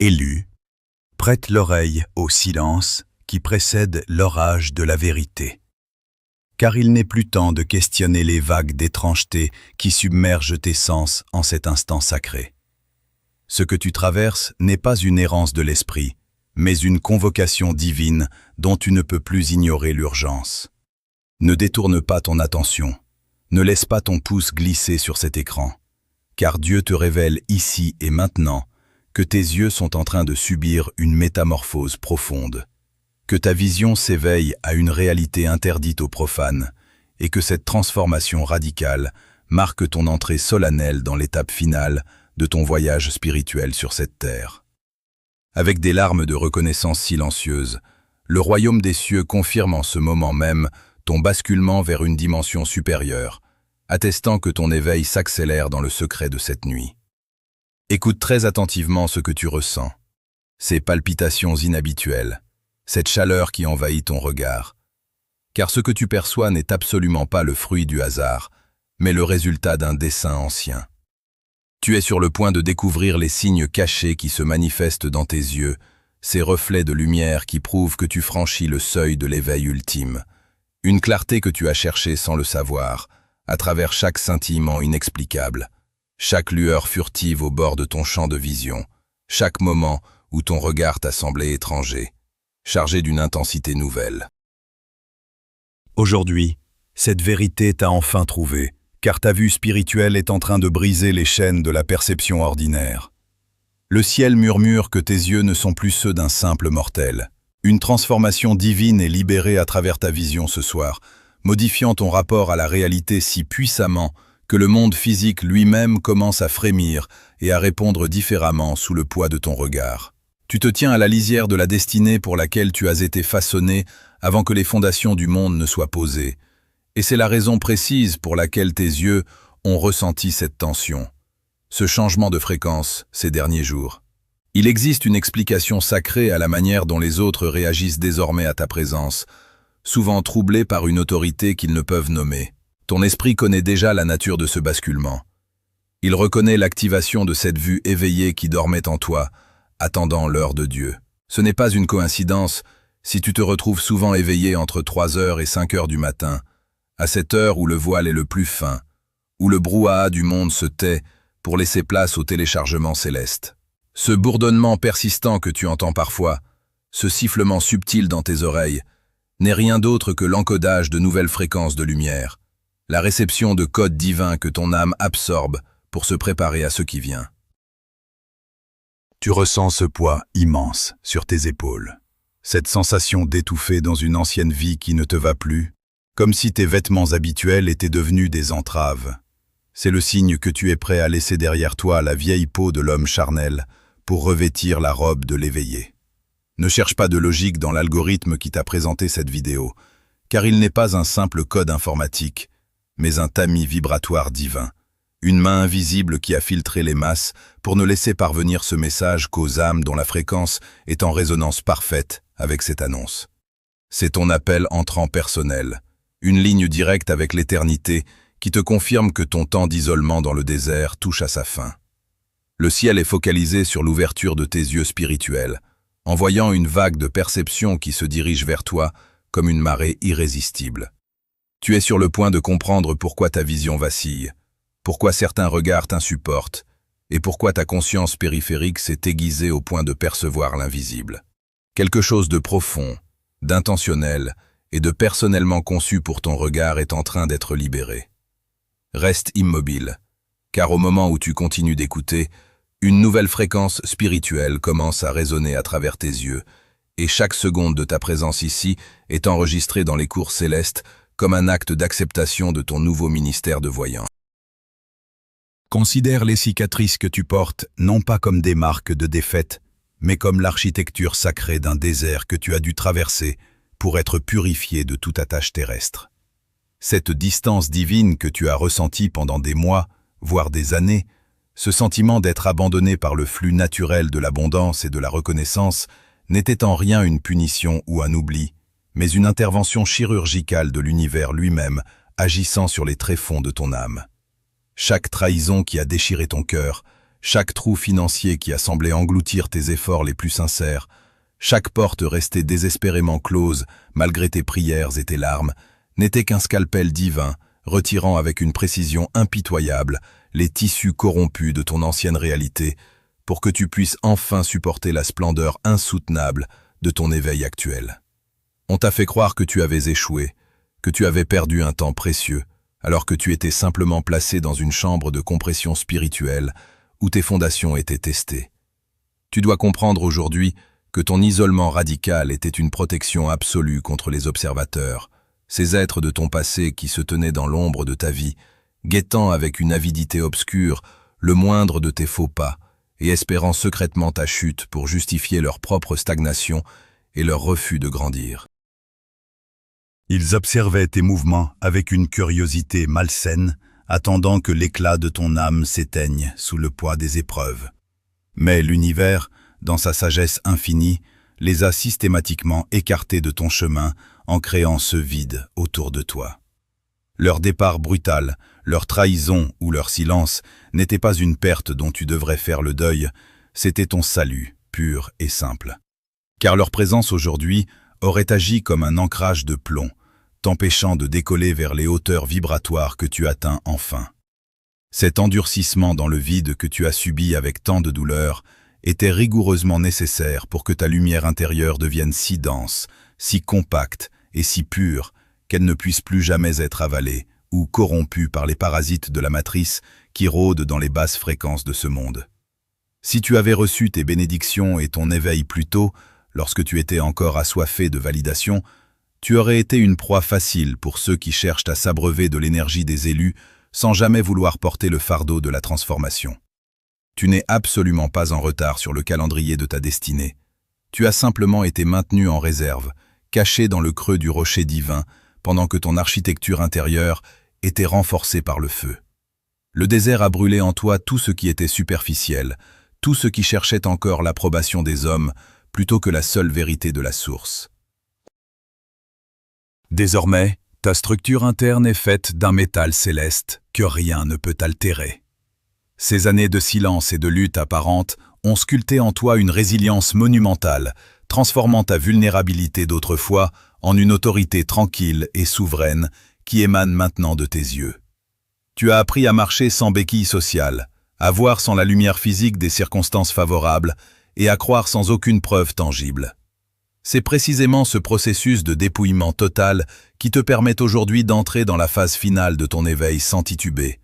Élu, prête l'oreille au silence qui précède l'orage de la vérité. Car il n'est plus temps de questionner les vagues d'étrangeté qui submergent tes sens en cet instant sacré. Ce que tu traverses n'est pas une errance de l'esprit, mais une convocation divine dont tu ne peux plus ignorer l'urgence. Ne détourne pas ton attention, ne laisse pas ton pouce glisser sur cet écran, car Dieu te révèle ici et maintenant que tes yeux sont en train de subir une métamorphose profonde, que ta vision s'éveille à une réalité interdite aux profanes, et que cette transformation radicale marque ton entrée solennelle dans l'étape finale de ton voyage spirituel sur cette terre. Avec des larmes de reconnaissance silencieuses, le royaume des cieux confirme en ce moment même ton basculement vers une dimension supérieure, attestant que ton éveil s'accélère dans le secret de cette nuit. Écoute très attentivement ce que tu ressens, ces palpitations inhabituelles, cette chaleur qui envahit ton regard. Car ce que tu perçois n'est absolument pas le fruit du hasard, mais le résultat d'un dessein ancien. Tu es sur le point de découvrir les signes cachés qui se manifestent dans tes yeux, ces reflets de lumière qui prouvent que tu franchis le seuil de l'éveil ultime. Une clarté que tu as cherchée sans le savoir, à travers chaque scintillement inexplicable, chaque lueur furtive au bord de ton champ de vision, chaque moment où ton regard t'a semblé étranger, chargé d'une intensité nouvelle. Aujourd'hui, cette vérité t'a enfin trouvé, car ta vue spirituelle est en train de briser les chaînes de la perception ordinaire. Le ciel murmure que tes yeux ne sont plus ceux d'un simple mortel. Une transformation divine est libérée à travers ta vision ce soir, modifiant ton rapport à la réalité si puissamment que le monde physique lui-même commence à frémir et à répondre différemment sous le poids de ton regard. Tu te tiens à la lisière de la destinée pour laquelle tu as été façonné avant que les fondations du monde ne soient posées. Et c'est la raison précise pour laquelle tes yeux ont ressenti cette tension, ce changement de fréquence ces derniers jours. Il existe une explication sacrée à la manière dont les autres réagissent désormais à ta présence, souvent troublés par une autorité qu'ils ne peuvent nommer. Ton esprit connaît déjà la nature de ce basculement. Il reconnaît l'activation de cette vue éveillée qui dormait en toi, attendant l'heure de Dieu. Ce n'est pas une coïncidence si tu te retrouves souvent éveillé entre 3h et 5h du matin, à cette heure où le voile est le plus fin, où le brouhaha du monde se tait pour laisser place au téléchargement céleste. Ce bourdonnement persistant que tu entends parfois, ce sifflement subtil dans tes oreilles, n'est rien d'autre que l'encodage de nouvelles fréquences de lumière, la réception de codes divins que ton âme absorbe pour se préparer à ce qui vient. Tu ressens ce poids immense sur tes épaules, cette sensation d'étouffer dans une ancienne vie qui ne te va plus, comme si tes vêtements habituels étaient devenus des entraves. C'est le signe que tu es prêt à laisser derrière toi la vieille peau de l'homme charnel pour revêtir la robe de l'éveillé. Ne cherche pas de logique dans l'algorithme qui t'a présenté cette vidéo, car il n'est pas un simple code informatique, mais un tamis vibratoire divin, une main invisible qui a filtré les masses pour ne laisser parvenir ce message qu'aux âmes dont la fréquence est en résonance parfaite avec cette annonce. C'est ton appel entrant personnel, une ligne directe avec l'éternité qui te confirme que ton temps d'isolement dans le désert touche à sa fin. Le ciel est focalisé sur l'ouverture de tes yeux spirituels, envoyant une vague de perception qui se dirige vers toi comme une marée irrésistible. Tu es sur le point de comprendre pourquoi ta vision vacille, pourquoi certains regards t'insupportent, et pourquoi ta conscience périphérique s'est aiguisée au point de percevoir l'invisible. Quelque chose de profond, d'intentionnel et de personnellement conçu pour ton regard est en train d'être libéré. Reste immobile, car au moment où tu continues d'écouter, une nouvelle fréquence spirituelle commence à résonner à travers tes yeux, et chaque seconde de ta présence ici est enregistrée dans les cours célestes comme un acte d'acceptation de ton nouveau ministère de voyant. Considère les cicatrices que tu portes non pas comme des marques de défaite, mais comme l'architecture sacrée d'un désert que tu as dû traverser pour être purifié de toute attache terrestre. Cette distance divine que tu as ressentie pendant des mois, voire des années, ce sentiment d'être abandonné par le flux naturel de l'abondance et de la reconnaissance n'était en rien une punition ou un oubli, mais une intervention chirurgicale de l'univers lui-même agissant sur les tréfonds de ton âme. Chaque trahison qui a déchiré ton cœur, chaque trou financier qui a semblé engloutir tes efforts les plus sincères, chaque porte restée désespérément close malgré tes prières et tes larmes, n'était qu'un scalpel divin, retirant avec une précision impitoyable les tissus corrompus de ton ancienne réalité, pour que tu puisses enfin supporter la splendeur insoutenable de ton éveil actuel. On t'a fait croire que tu avais échoué, que tu avais perdu un temps précieux, alors que tu étais simplement placé dans une chambre de compression spirituelle où tes fondations étaient testées. Tu dois comprendre aujourd'hui que ton isolement radical était une protection absolue contre les observateurs, ces êtres de ton passé qui se tenaient dans l'ombre de ta vie, guettant avec une avidité obscure le moindre de tes faux pas et espérant secrètement ta chute pour justifier leur propre stagnation et leur refus de grandir. Ils observaient tes mouvements avec une curiosité malsaine, attendant que l'éclat de ton âme s'éteigne sous le poids des épreuves. Mais l'univers, dans sa sagesse infinie, les a systématiquement écartés de ton chemin en créant ce vide autour de toi. Leur départ brutal, leur trahison ou leur silence n'était pas une perte dont tu devrais faire le deuil, c'était ton salut, pur et simple. Car leur présence aujourd'hui aurait agi comme un ancrage de plomb, t'empêchant de décoller vers les hauteurs vibratoires que tu atteins enfin. Cet endurcissement dans le vide que tu as subi avec tant de douleur était rigoureusement nécessaire pour que ta lumière intérieure devienne si dense, si compacte et si pure qu'elle ne puisse plus jamais être avalée ou corrompue par les parasites de la matrice qui rôdent dans les basses fréquences de ce monde. Si tu avais reçu tes bénédictions et ton éveil plus tôt, lorsque tu étais encore assoiffé de validation, tu aurais été une proie facile pour ceux qui cherchent à s'abreuver de l'énergie des élus sans jamais vouloir porter le fardeau de la transformation. Tu n'es absolument pas en retard sur le calendrier de ta destinée. Tu as simplement été maintenu en réserve, caché dans le creux du rocher divin, pendant que ton architecture intérieure était renforcée par le feu. Le désert a brûlé en toi tout ce qui était superficiel, tout ce qui cherchait encore l'approbation des hommes, plutôt que la seule vérité de la source. Désormais, ta structure interne est faite d'un métal céleste que rien ne peut altérer. Ces années de silence et de lutte apparente ont sculpté en toi une résilience monumentale, transformant ta vulnérabilité d'autrefois en une autorité tranquille et souveraine qui émane maintenant de tes yeux. Tu as appris à marcher sans béquille sociale, à voir sans la lumière physique des circonstances favorables et à croire sans aucune preuve tangible. C'est précisément ce processus de dépouillement total qui te permet aujourd'hui d'entrer dans la phase finale de ton éveil sans tituber,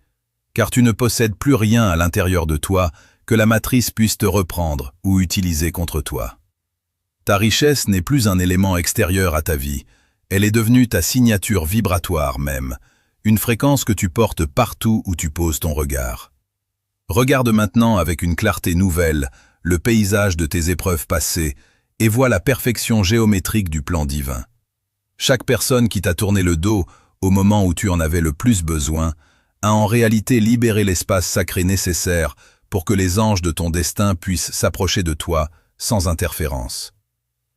car tu ne possèdes plus rien à l'intérieur de toi que la matrice puisse te reprendre ou utiliser contre toi. Ta richesse n'est plus un élément extérieur à ta vie, elle est devenue ta signature vibratoire même, une fréquence que tu portes partout où tu poses ton regard. Regarde maintenant avec une clarté nouvelle le paysage de tes épreuves passées et vois la perfection géométrique du plan divin. Chaque personne qui t'a tourné le dos au moment où tu en avais le plus besoin a en réalité libéré l'espace sacré nécessaire pour que les anges de ton destin puissent s'approcher de toi sans interférence.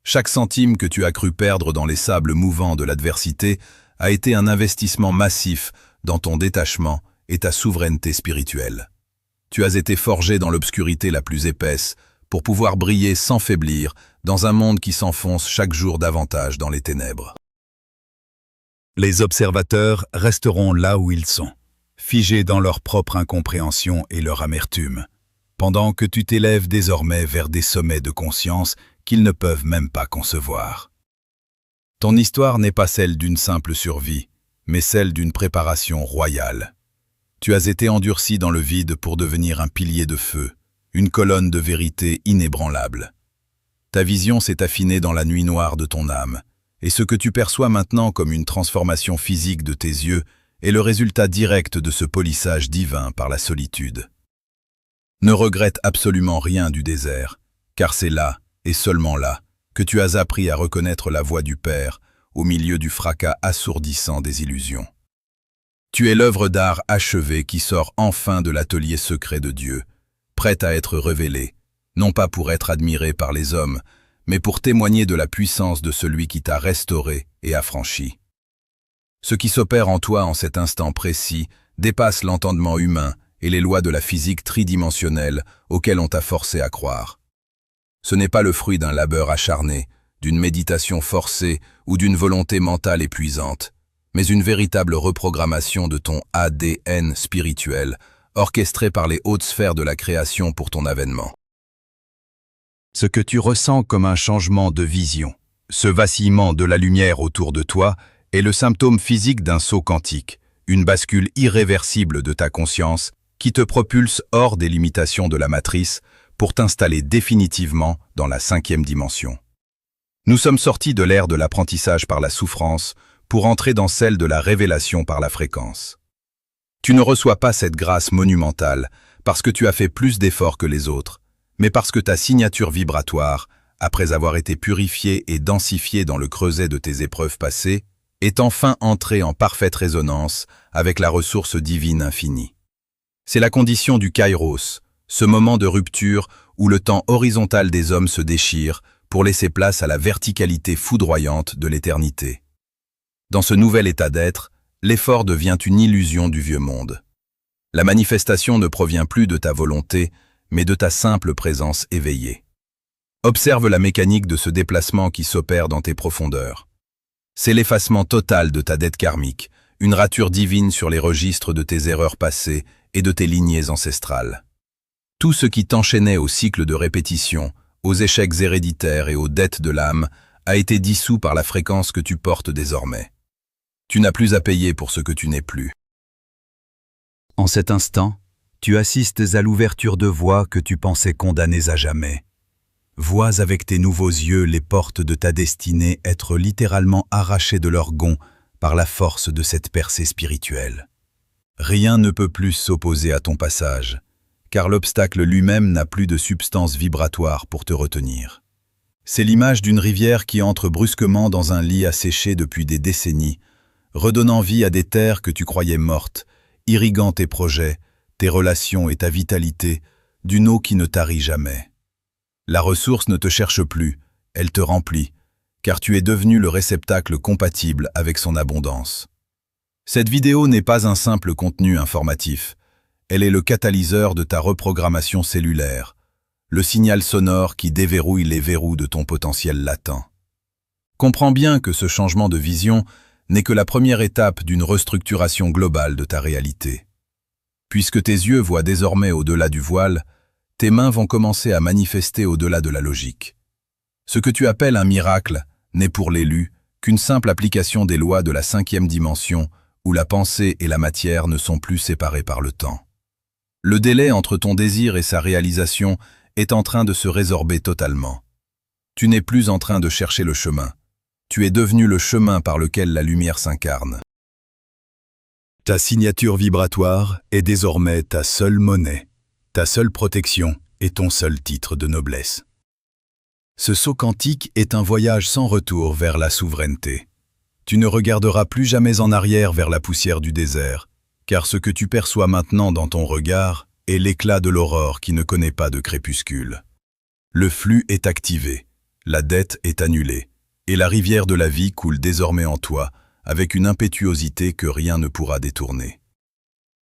Chaque centime que tu as cru perdre dans les sables mouvants de l'adversité a été un investissement massif dans ton détachement et ta souveraineté spirituelle. Tu as été forgé dans l'obscurité la plus épaisse pour pouvoir briller sans faiblir dans un monde qui s'enfonce chaque jour davantage dans les ténèbres. Les observateurs resteront là où ils sont, figés dans leur propre incompréhension et leur amertume, pendant que tu t'élèves désormais vers des sommets de conscience qu'ils ne peuvent même pas concevoir. Ton histoire n'est pas celle d'une simple survie, mais celle d'une préparation royale. Tu as été endurci dans le vide pour devenir un pilier de feu, une colonne de vérité inébranlable. Ta vision s'est affinée dans la nuit noire de ton âme, et ce que tu perçois maintenant comme une transformation physique de tes yeux est le résultat direct de ce polissage divin par la solitude. Ne regrette absolument rien du désert, car c'est là, et seulement là, que tu as appris à reconnaître la voix du Père au milieu du fracas assourdissant des illusions. Tu es l'œuvre d'art achevée qui sort enfin de l'atelier secret de Dieu, prête à être révélée, non pas pour être admirée par les hommes, mais pour témoigner de la puissance de celui qui t'a restauré et affranchi. Ce qui s'opère en toi en cet instant précis dépasse l'entendement humain et les lois de la physique tridimensionnelle auxquelles on t'a forcé à croire. Ce n'est pas le fruit d'un labeur acharné, d'une méditation forcée ou d'une volonté mentale épuisante, mais une véritable reprogrammation de ton ADN spirituel, orchestrée par les hautes sphères de la création pour ton avènement. Ce que tu ressens comme un changement de vision, ce vacillement de la lumière autour de toi, est le symptôme physique d'un saut quantique, une bascule irréversible de ta conscience qui te propulse hors des limitations de la matrice pour t'installer définitivement dans la 5e dimension. Nous sommes sortis de l'ère de l'apprentissage par la souffrance pour entrer dans celle de la révélation par la fréquence. Tu ne reçois pas cette grâce monumentale parce que tu as fait plus d'efforts que les autres, mais parce que ta signature vibratoire, après avoir été purifiée et densifiée dans le creuset de tes épreuves passées, est enfin entrée en parfaite résonance avec la ressource divine infinie. C'est la condition du kairos, ce moment de rupture où le temps horizontal des hommes se déchire pour laisser place à la verticalité foudroyante de l'éternité. Dans ce nouvel état d'être, l'effort devient une illusion du vieux monde. La manifestation ne provient plus de ta volonté, mais de ta simple présence éveillée. Observe la mécanique de ce déplacement qui s'opère dans tes profondeurs. C'est l'effacement total de ta dette karmique, une rature divine sur les registres de tes erreurs passées et de tes lignées ancestrales. Tout ce qui t'enchaînait au cycle de répétition, aux échecs héréditaires et aux dettes de l'âme, a été dissous par la fréquence que tu portes désormais. Tu n'as plus à payer pour ce que tu n'es plus. En cet instant, tu assistes à l'ouverture de voies que tu pensais condamnées à jamais. Vois avec tes nouveaux yeux les portes de ta destinée être littéralement arrachées de leur gonds par la force de cette percée spirituelle. Rien ne peut plus s'opposer à ton passage, car l'obstacle lui-même n'a plus de substance vibratoire pour te retenir. C'est l'image d'une rivière qui entre brusquement dans un lit asséché depuis des décennies, redonnant vie à des terres que tu croyais mortes, irriguant tes projets, tes relations et ta vitalité, d'une eau qui ne tarit jamais. La ressource ne te cherche plus, elle te remplit, car tu es devenu le réceptacle compatible avec son abondance. Cette vidéo n'est pas un simple contenu informatif, elle est le catalyseur de ta reprogrammation cellulaire, le signal sonore qui déverrouille les verrous de ton potentiel latent. Comprends bien que ce changement de vision n'est que la première étape d'une restructuration globale de ta réalité. Puisque tes yeux voient désormais au-delà du voile, tes mains vont commencer à manifester au-delà de la logique. Ce que tu appelles un miracle n'est pour l'élu qu'une simple application des lois de la 5e dimension où la pensée et la matière ne sont plus séparées par le temps. Le délai entre ton désir et sa réalisation est en train de se résorber totalement. Tu n'es plus en train de chercher le chemin. Tu es devenu le chemin par lequel la lumière s'incarne. Ta signature vibratoire est désormais ta seule monnaie, ta seule protection et ton seul titre de noblesse. Ce saut quantique est un voyage sans retour vers la souveraineté. Tu ne regarderas plus jamais en arrière vers la poussière du désert, car ce que tu perçois maintenant dans ton regard est l'éclat de l'aurore qui ne connaît pas de crépuscule. Le flux est activé, la dette est annulée, et la rivière de la vie coule désormais en toi, avec une impétuosité que rien ne pourra détourner.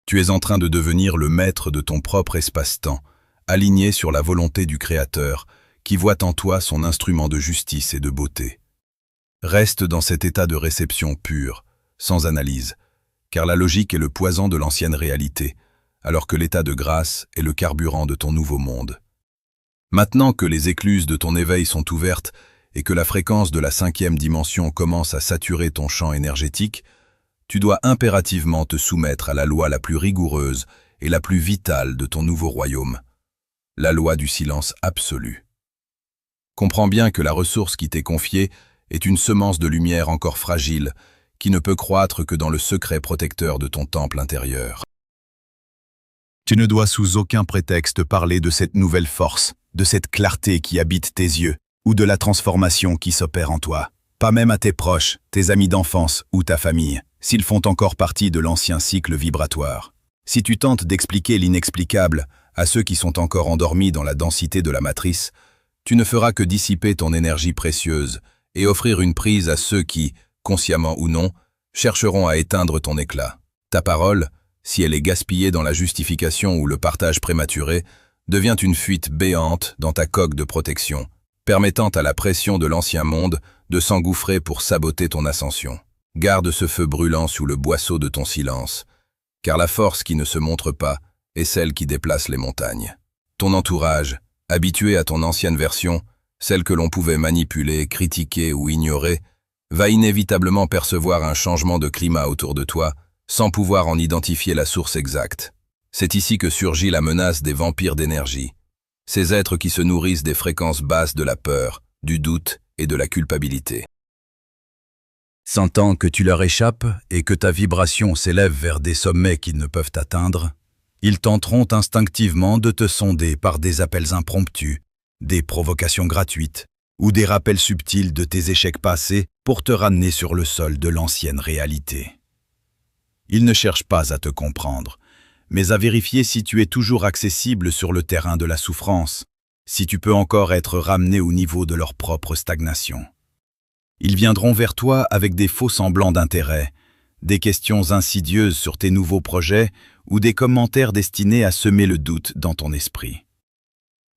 Tu es en train de devenir le maître de ton propre espace-temps, aligné sur la volonté du Créateur, qui voit en toi son instrument de justice et de beauté. Reste dans cet état de réception pure, sans analyse, car la logique est le poison de l'ancienne réalité, alors que l'état de grâce est le carburant de ton nouveau monde. Maintenant que les écluses de ton éveil sont ouvertes et que la fréquence de la 5e dimension commence à saturer ton champ énergétique, tu dois impérativement te soumettre à la loi la plus rigoureuse et la plus vitale de ton nouveau royaume, la loi du silence absolu. Comprends bien que la ressource qui t'est confiée est une semence de lumière encore fragile, qui ne peut croître que dans le secret protecteur de ton temple intérieur. Tu ne dois sous aucun prétexte parler de cette nouvelle force, de cette clarté qui habite tes yeux, ou de la transformation qui s'opère en toi. Pas même à tes proches, tes amis d'enfance ou ta famille, s'ils font encore partie de l'ancien cycle vibratoire. Si tu tentes d'expliquer l'inexplicable à ceux qui sont encore endormis dans la densité de la matrice, tu ne feras que dissiper ton énergie précieuse et offrir une prise à ceux qui, consciemment ou non, chercheront à éteindre ton éclat. Ta parole, Si elle est gaspillée dans la justification ou le partage prématuré, devient une fuite béante dans ta coque de protection, permettant à la pression de l'ancien monde de s'engouffrer pour saboter ton ascension. Garde ce feu brûlant sous le boisseau de ton silence, car la force qui ne se montre pas est celle qui déplace les montagnes. Ton entourage, habitué à ton ancienne version, celle que l'on pouvait manipuler, critiquer ou ignorer, va inévitablement percevoir un changement de climat autour de toi, sans pouvoir en identifier la source exacte. C'est ici que surgit la menace des vampires d'énergie, ces êtres qui se nourrissent des fréquences basses de la peur, du doute et de la culpabilité. Sentant que tu leur échappes et que ta vibration s'élève vers des sommets qu'ils ne peuvent atteindre, ils tenteront instinctivement de te sonder par des appels impromptus, des provocations gratuites ou des rappels subtils de tes échecs passés pour te ramener sur le sol de l'ancienne réalité. Ils ne cherchent pas à te comprendre, mais à vérifier si tu es toujours accessible sur le terrain de la souffrance, si tu peux encore être ramené au niveau de leur propre stagnation. Ils viendront vers toi avec des faux semblants d'intérêt, des questions insidieuses sur tes nouveaux projets ou des commentaires destinés à semer le doute dans ton esprit.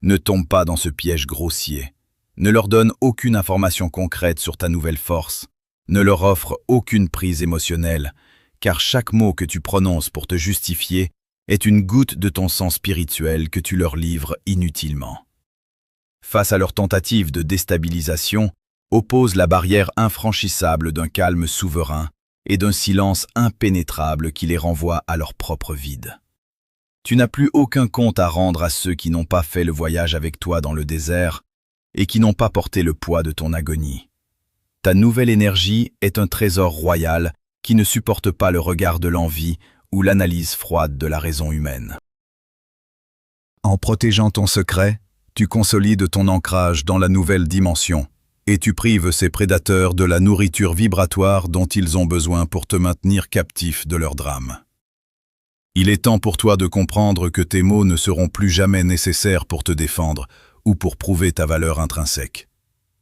Ne tombe pas dans ce piège grossier. Ne leur donne aucune information concrète sur ta nouvelle force. Ne leur offre aucune prise émotionnelle, car chaque mot que tu prononces pour te justifier est une goutte de ton sang spirituel que tu leur livres inutilement. Face à leur tentative de déstabilisation, oppose la barrière infranchissable d'un calme souverain et d'un silence impénétrable qui les renvoie à leur propre vide. Tu n'as plus aucun compte à rendre à ceux qui n'ont pas fait le voyage avec toi dans le désert et qui n'ont pas porté le poids de ton agonie. Ta nouvelle énergie est un trésor royal qui ne supporte pas le regard de l'envie ou l'analyse froide de la raison humaine. En protégeant ton secret, tu consolides ton ancrage dans la nouvelle dimension et tu prives ces prédateurs de la nourriture vibratoire dont ils ont besoin pour te maintenir captif de leur drame. Il est temps pour toi de comprendre que tes mots ne seront plus jamais nécessaires pour te défendre ou pour prouver ta valeur intrinsèque.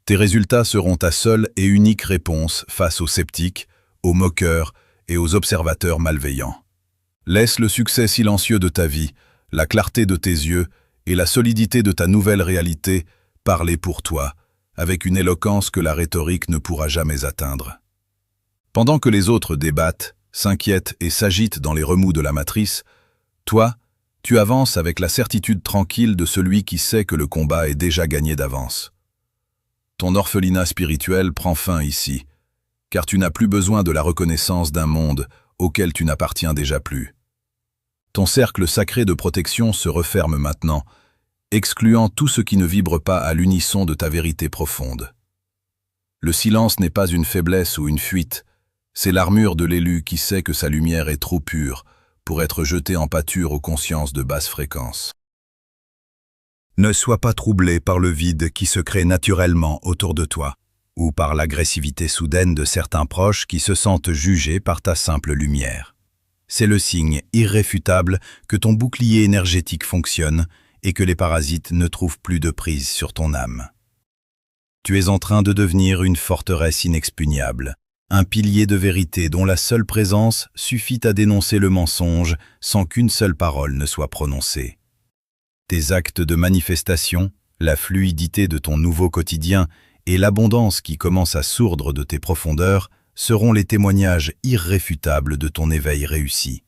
Tes résultats seront ta seule et unique réponse face aux sceptiques, aux moqueurs et aux observateurs malveillants. Laisse le succès silencieux de ta vie, la clarté de tes yeux et la solidité de ta nouvelle réalité parler pour toi, avec une éloquence que la rhétorique ne pourra jamais atteindre. Pendant que les autres débattent, s'inquiètent et s'agitent dans les remous de la matrice, toi, tu avances avec la certitude tranquille de celui qui sait que le combat est déjà gagné d'avance. Ton orphelinat spirituel prend fin ici, car tu n'as plus besoin de la reconnaissance d'un monde auquel tu n'appartiens déjà plus. Ton cercle sacré de protection se referme maintenant, excluant tout ce qui ne vibre pas à l'unisson de ta vérité profonde. Le silence n'est pas une faiblesse ou une fuite, c'est l'armure de l'élu qui sait que sa lumière est trop pure pour être jetée en pâture aux consciences de basse fréquence. Ne sois pas troublé par le vide qui se crée naturellement autour de toi, ou par l'agressivité soudaine de certains proches qui se sentent jugés par ta simple lumière. C'est le signe irréfutable que ton bouclier énergétique fonctionne et que les parasites ne trouvent plus de prise sur ton âme. Tu es en train de devenir une forteresse inexpugnable, un pilier de vérité dont la seule présence suffit à dénoncer le mensonge sans qu'une seule parole ne soit prononcée. Tes actes de manifestation, la fluidité de ton nouveau quotidien et l'abondance qui commence à sourdre de tes profondeurs seront les témoignages irréfutables de ton éveil réussi.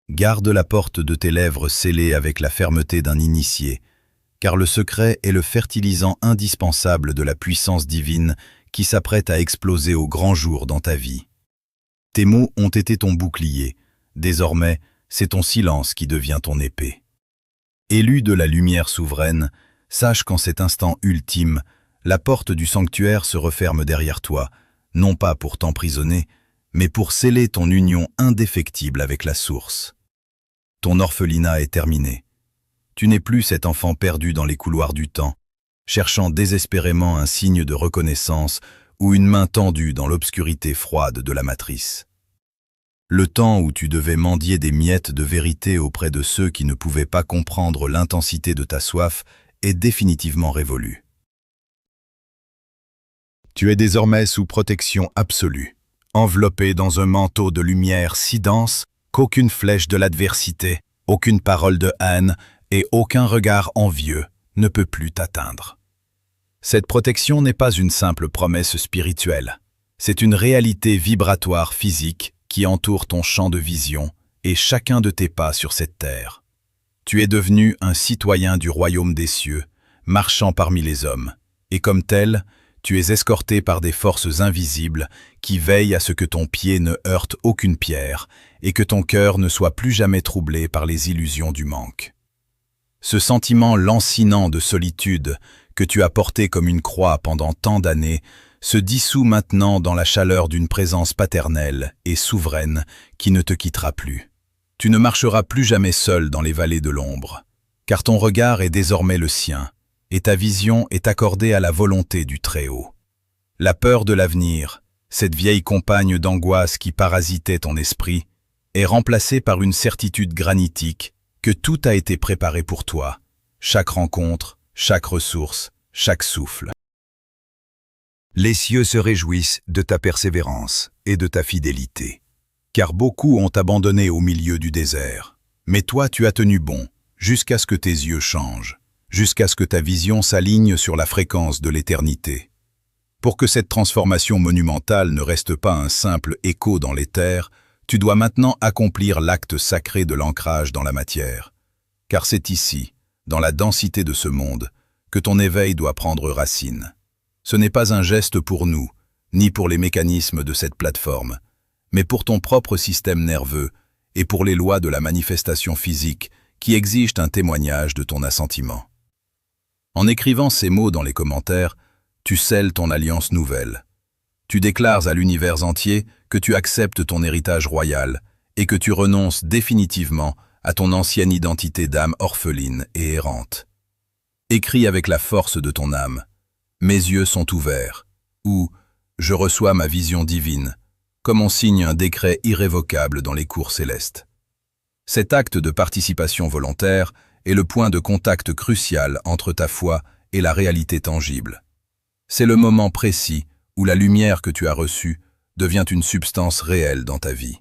Garde la porte de tes lèvres scellée avec la fermeté d'un initié, car le secret est le fertilisant indispensable de la puissance divine qui s'apprête à exploser au grand jour dans ta vie. Tes mots ont été ton bouclier, désormais c'est ton silence qui devient ton épée. Élu de la lumière souveraine, sache qu'en cet instant ultime, la porte du sanctuaire se referme derrière toi, non pas pour t'emprisonner, mais pour sceller ton union indéfectible avec la source. Ton orphelinat est terminé. Tu n'es plus cet enfant perdu dans les couloirs du temps, cherchant désespérément un signe de reconnaissance ou une main tendue dans l'obscurité froide de la matrice. Le temps où tu devais mendier des miettes de vérité auprès de ceux qui ne pouvaient pas comprendre l'intensité de ta soif est définitivement révolu. Tu es désormais sous protection absolue, enveloppé dans un manteau de lumière si dense qu'aucune flèche de l'adversité, aucune parole de haine et aucun regard envieux ne peut plus t'atteindre. Cette protection n'est pas une simple promesse spirituelle. C'est une réalité vibratoire physique qui entoure ton champ de vision et chacun de tes pas sur cette terre. Tu es devenu un citoyen du royaume des cieux, marchant parmi les hommes, et comme tel, tu es escorté par des forces invisibles qui veillent à ce que ton pied ne heurte aucune pierre et que ton cœur ne soit plus jamais troublé par les illusions du manque. Ce sentiment lancinant de solitude que tu as porté comme une croix pendant tant d'années se dissout maintenant dans la chaleur d'une présence paternelle et souveraine qui ne te quittera plus. Tu ne marcheras plus jamais seul dans les vallées de l'ombre, car ton regard est désormais le sien, et ta vision est accordée à la volonté du Très-Haut. La peur de l'avenir, cette vieille compagne d'angoisse qui parasitait ton esprit, est remplacée par une certitude granitique que tout a été préparé pour toi, chaque rencontre, chaque ressource, chaque souffle. Les cieux se réjouissent de ta persévérance et de ta fidélité, car beaucoup ont abandonné au milieu du désert. Mais toi, tu as tenu bon, jusqu'à ce que tes yeux changent, jusqu'à ce que ta vision s'aligne sur la fréquence de l'éternité. Pour que cette transformation monumentale ne reste pas un simple écho dans l'éther, tu dois maintenant accomplir l'acte sacré de l'ancrage dans la matière. Car c'est ici, dans la densité de ce monde, que ton éveil doit prendre racine. Ce n'est pas un geste pour nous, ni pour les mécanismes de cette plateforme, mais pour ton propre système nerveux et pour les lois de la manifestation physique qui exigent un témoignage de ton assentiment. En écrivant ces mots dans les commentaires, tu scelles ton alliance nouvelle. Tu déclares à l'univers entier que tu acceptes ton héritage royal et que tu renonces définitivement à ton ancienne identité d'âme orpheline et errante. Écris avec la force de ton âme. Mes yeux sont ouverts, ou je reçois ma vision divine, comme on signe un décret irrévocable dans les cours célestes. Cet acte de participation volontaire est le point de contact crucial entre ta foi et la réalité tangible. C'est le moment précis où la lumière que tu as reçue devient une substance réelle dans ta vie.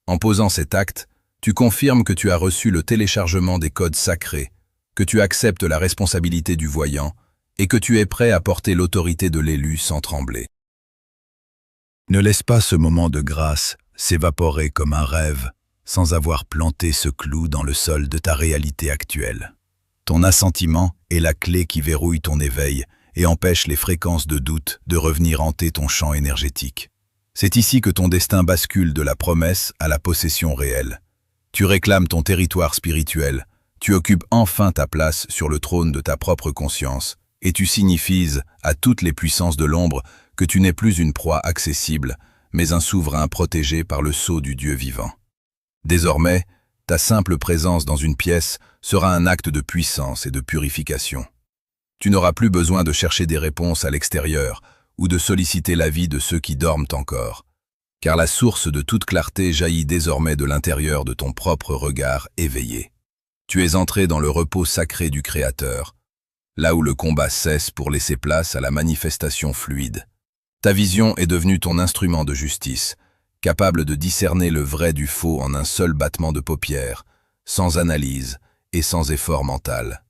En posant cet acte, tu confirmes que tu as reçu le téléchargement des codes sacrés, que tu acceptes la responsabilité du voyant et que tu es prêt à porter l'autorité de l'élu sans trembler. Ne laisse pas ce moment de grâce s'évaporer comme un rêve sans avoir planté ce clou dans le sol de ta réalité actuelle. Ton assentiment est la clé qui verrouille ton éveil et empêche les fréquences de doute de revenir hanter ton champ énergétique. C'est ici que ton destin bascule de la promesse à la possession réelle. Tu réclames ton territoire spirituel, tu occupes enfin ta place sur le trône de ta propre conscience, et tu signifies à toutes les puissances de l'ombre que tu n'es plus une proie accessible, mais un souverain protégé par le sceau du Dieu vivant. Désormais, ta simple présence dans une pièce sera un acte de puissance et de purification. Tu n'auras plus besoin de chercher des réponses à l'extérieur ou de solliciter l'avis de ceux qui dorment encore, car la source de toute clarté jaillit désormais de l'intérieur de ton propre regard éveillé. Tu es entré dans le repos sacré du Créateur, là où le combat cesse pour laisser place à la manifestation fluide. Ta vision est devenue ton instrument de justice, capable de discerner le vrai du faux en un seul battement de paupières, sans analyse et sans effort mental.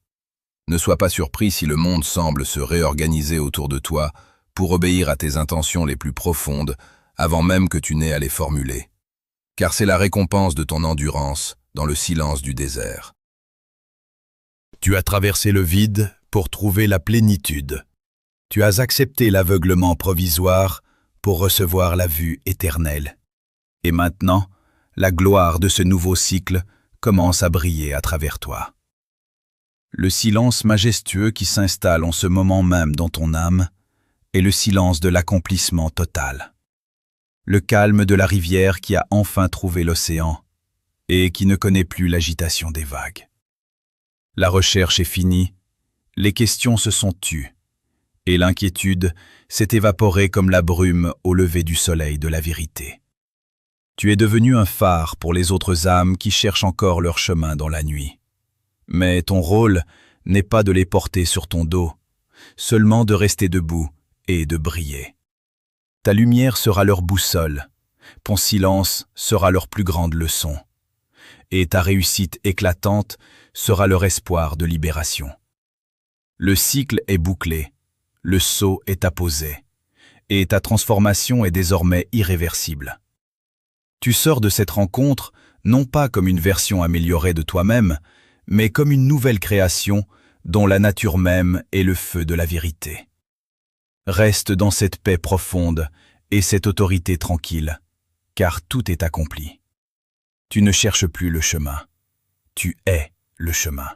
Ne sois pas surpris si le monde semble se réorganiser autour de toi pour obéir à tes intentions les plus profondes avant même que tu n'aies à les formuler. Car c'est la récompense de ton endurance dans le silence du désert. Tu as traversé le vide pour trouver la plénitude. Tu as accepté l'aveuglement provisoire pour recevoir la vue éternelle. Et maintenant, la gloire de ce nouveau cycle commence à briller à travers toi. Le silence majestueux qui s'installe en ce moment même dans ton âme est le silence de l'accomplissement total. Le calme de la rivière qui a enfin trouvé l'océan et qui ne connaît plus l'agitation des vagues. La recherche est finie, les questions se sont tues, et l'inquiétude s'est évaporée comme la brume au lever du soleil de la vérité. Tu es devenu un phare pour les autres âmes qui cherchent encore leur chemin dans la nuit. Mais ton rôle n'est pas de les porter sur ton dos, seulement de rester debout et de briller. Ta lumière sera leur boussole, ton silence sera leur plus grande leçon. et ta réussite éclatante sera leur espoir de libération. Le cycle est bouclé, le sceau est apposé, et ta transformation est désormais irréversible. Tu sors de cette rencontre non pas comme une version améliorée de toi-même, mais comme une nouvelle création dont la nature même est le feu de la vérité. Reste dans cette paix profonde et cette autorité tranquille, car tout est accompli. Tu ne cherches plus le chemin, tu es le chemin.